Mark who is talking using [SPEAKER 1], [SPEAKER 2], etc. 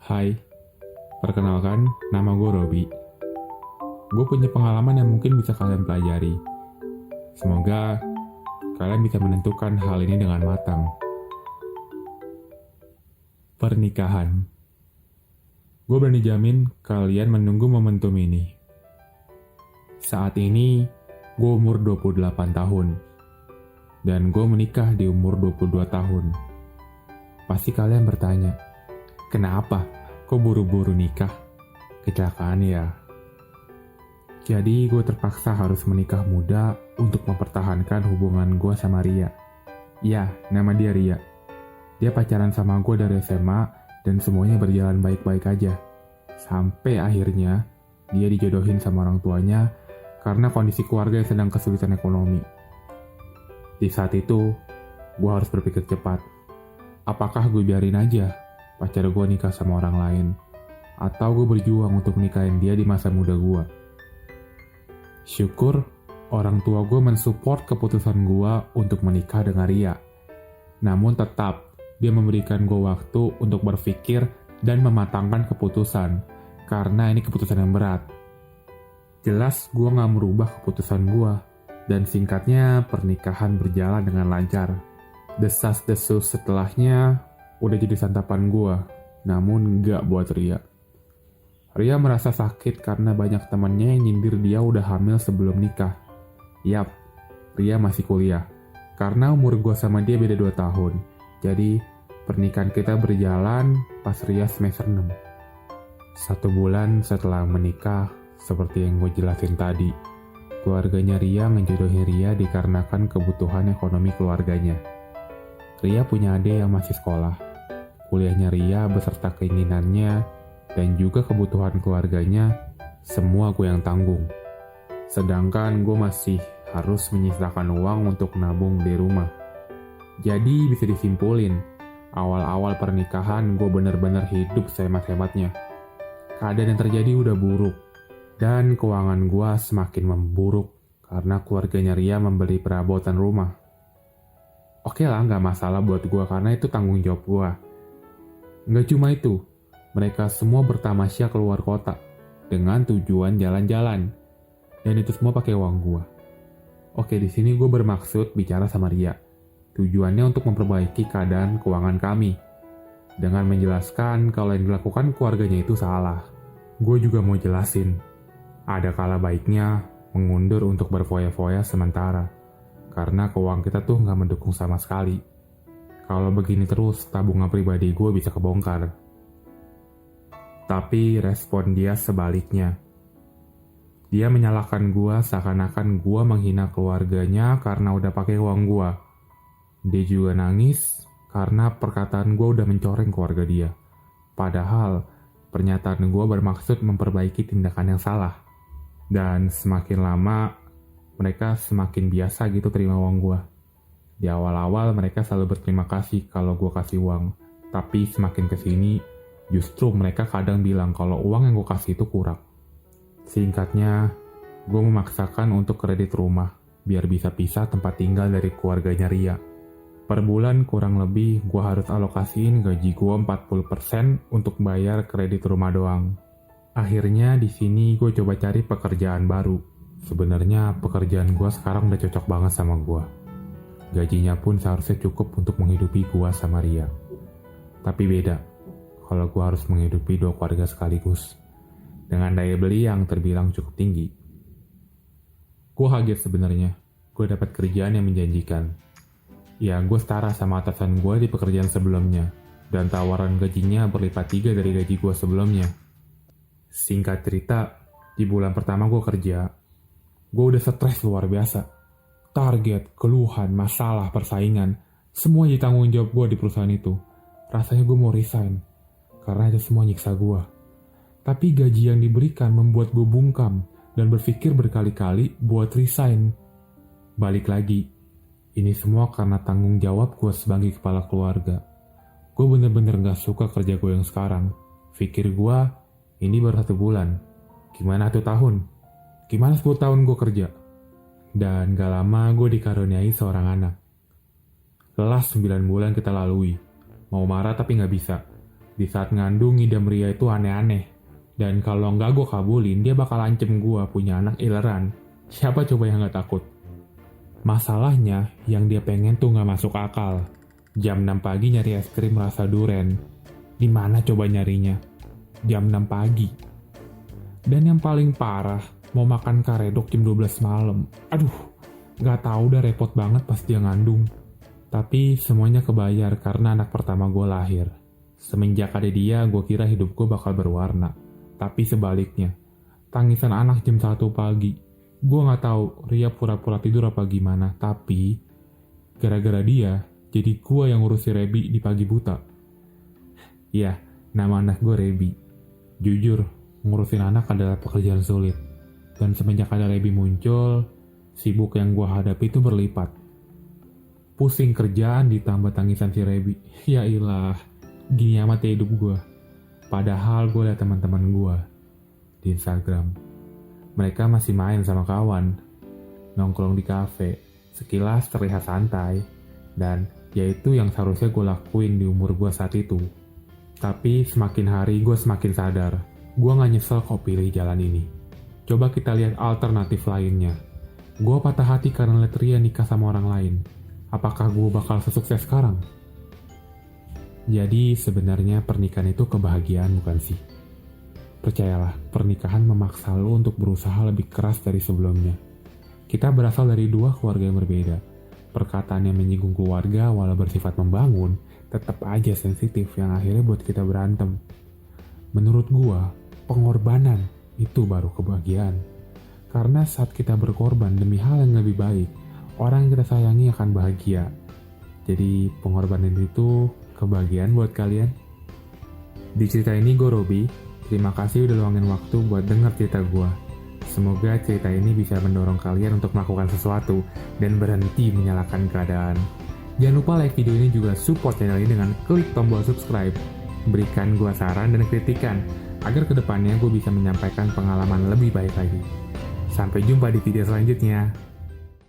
[SPEAKER 1] Hai, perkenalkan, nama gue Robi. Gue punya pengalaman yang mungkin bisa kalian pelajari. Semoga kalian bisa menentukan hal ini dengan matang. Pernikahan. Gue berani jamin kalian menunggu momentum ini. Saat ini, gue umur 28 tahun. Dan gue menikah di umur 22 tahun. Pasti kalian bertanya, kenapa? Kok buru-buru nikah? Kecelakaan ya? Jadi gue terpaksa harus menikah muda untuk mempertahankan hubungan gue sama Ria. Ya, nama dia Ria. Dia pacaran sama gue dari SMA dan semuanya berjalan baik-baik aja. Sampai akhirnya dia dijodohin sama orang tuanya karena kondisi keluarga yang sedang kesulitan ekonomi. Di saat itu, gue harus berpikir cepat. Apakah gue biarin aja pacar gue nikah sama orang lain? Atau gue berjuang untuk nikahin dia di masa muda gue? Syukur, orang tua gue mensupport keputusan gue untuk menikah dengan Ria. Namun tetap, dia memberikan gue waktu untuk berpikir dan mematangkan keputusan, karena ini keputusan yang berat. Jelas gue gak merubah keputusan gue, dan singkatnya pernikahan berjalan dengan lancar. Desas-desus setelahnya udah jadi santapan gue, namun gak buat Ria. Ria merasa sakit karena banyak temannya yang nyindir dia udah hamil sebelum nikah. Yap, Ria masih kuliah. Karena umur gue sama dia beda 2 tahun. Jadi, pernikahan kita berjalan pas Ria semester 6. 1 bulan setelah menikah, seperti yang gue jelasin tadi, keluarganya Ria ngejodohin Ria dikarenakan kebutuhan ekonomi keluarganya. Ria punya adik yang masih sekolah. Kuliahnya Ria beserta keinginannya dan juga kebutuhan keluarganya, semua gue yang tanggung. Sedangkan gue masih harus menyisakan uang untuk nabung di rumah. Jadi bisa disimpulin, awal-awal pernikahan gue bener-bener hidup sehemat-hematnya. Keadaan yang terjadi udah buruk, dan keuangan gue semakin memburuk karena keluarganya Ria membeli perabotan rumah. Oke lah, gak masalah buat gue karena itu tanggung jawab gue. Gak cuma itu, mereka semua bertamasya keluar kota dengan tujuan jalan-jalan, dan itu semua pakai uang gue. Oke, di sini gue bermaksud bicara sama Ria. Tujuannya untuk memperbaiki keadaan keuangan kami, dengan menjelaskan kalau yang dilakukan keluarganya itu salah. Gue juga mau jelasin, ada kala baiknya mengundur untuk berfoya-foya sementara, karena keuangan kita tuh nggak mendukung sama sekali. Kalau begini terus, tabungan pribadi gue bisa kebongkar. Tapi respon dia sebaliknya. Dia menyalahkan gue seakan-akan gue menghina keluarganya karena udah pakai uang gue. Dia juga nangis karena perkataan gue udah mencoreng keluarga dia. Padahal pernyataan gue bermaksud memperbaiki tindakan yang salah. Dan semakin lama mereka semakin biasa gitu terima uang gue. Di awal-awal mereka selalu berterima kasih kalau gue kasih uang. Tapi semakin kesini justru mereka kadang bilang kalau uang yang gue kasih itu kurang. Singkatnya, gue memaksakan untuk kredit rumah, biar bisa pisah tempat tinggal dari keluarganya Ria. Per bulan kurang lebih gue harus alokasiin gaji gue 40% untuk bayar kredit rumah doang. Akhirnya di sini gue coba cari pekerjaan baru. Sebenarnya pekerjaan gue sekarang udah cocok banget sama gue. Gajinya pun seharusnya cukup untuk menghidupi gue sama Ria. Tapi beda kalau gue harus menghidupi 2 keluarga sekaligus, dengan daya beli yang terbilang cukup tinggi. Gue kaget sebenarnya, gue dapat kerjaan yang menjanjikan. Ya, gue setara sama atasan gue di pekerjaan sebelumnya, dan tawaran gajinya berlipat 3 dari gaji gue sebelumnya. Singkat cerita, di bulan pertama gue kerja, gue udah stres luar biasa. Target, keluhan, masalah, persaingan, semua jadi tanggung jawab gue di perusahaan itu. Rasanya gue mau resign karena itu semua nyiksa gue. Tapi gaji yang diberikan membuat gue bungkam dan berpikir berkali-kali buat resign. Balik lagi, ini semua karena tanggung jawab gue sebagai kepala keluarga. Gue bener-bener gak suka kerja gue yang sekarang. Pikir gue, ini baru 1 bulan. Gimana 1 tahun? Gimana 10 tahun gue kerja? Dan gak lama gue dikaruniai seorang anak. Lelah 9 bulan kita lalui. Mau marah tapi gak bisa. Di saat ngandung ngidam Ria itu aneh-aneh. Dan kalau nggak gue kabulin, dia bakal ancam gue punya anak ileran. Siapa coba yang nggak takut? Masalahnya, yang dia pengen tuh nggak masuk akal. Jam 6 pagi nyari es krim rasa duren. Di mana coba nyarinya? Jam 6 pagi. Dan yang paling parah, mau makan karedok jam 12 malam. Aduh, nggak tahu udah repot banget pas dia ngandung. Tapi semuanya kebayar karena anak pertama gue lahir. Semenjak ada dia, gue kira hidup gue bakal berwarna. Tapi sebaliknya, tangisan anak jam 1 pagi. Gue nggak tahu Ria pura-pura tidur apa gimana, tapi gara-gara dia, jadi gue yang ngurusi Rebi di pagi buta. Ya, nama anak gue Rebi. Jujur, ngurusin anak adalah pekerjaan sulit. Dan semenjak ada Rebi muncul, sibuk yang gue hadapi itu berlipat. Pusing kerjaan ditambah tangisan si Rebi. Ya ilah, gini amat ya hidup gue. Padahal gue liat teman-teman gue di Instagram. Mereka masih main sama kawan, nongkrong di kafe, sekilas terlihat santai, dan yaitu yang seharusnya gue lakuin di umur gue saat itu. Tapi semakin hari gue semakin sadar, gue gak nyesel kok pilih jalan ini. Coba kita lihat alternatif lainnya. Gue patah hati karena liat Ria nikah sama orang lain. Apakah gue bakal sesukses sekarang? Jadi sebenarnya pernikahan itu kebahagiaan bukan sih? Percayalah, pernikahan memaksa lo untuk berusaha lebih keras dari sebelumnya. Kita berasal dari dua keluarga yang berbeda. Perkataan yang menyinggung keluarga walau bersifat membangun, tetap aja sensitif yang akhirnya buat kita berantem. Menurut gua, pengorbanan itu baru kebahagiaan. Karena saat kita berkorban demi hal yang lebih baik, orang yang kita sayangi akan bahagia. Jadi pengorbanan itu kebahagiaan buat kalian. Di cerita ini gue Robi. Terima kasih udah luangin waktu buat denger cerita gue. Semoga cerita ini bisa mendorong kalian untuk melakukan sesuatu dan berhenti menyalahkan keadaan. Jangan lupa like video ini juga support channel ini dengan klik tombol subscribe. Berikan gue saran dan kritikan agar kedepannya gue bisa menyampaikan pengalaman lebih baik lagi. Sampai jumpa di video selanjutnya.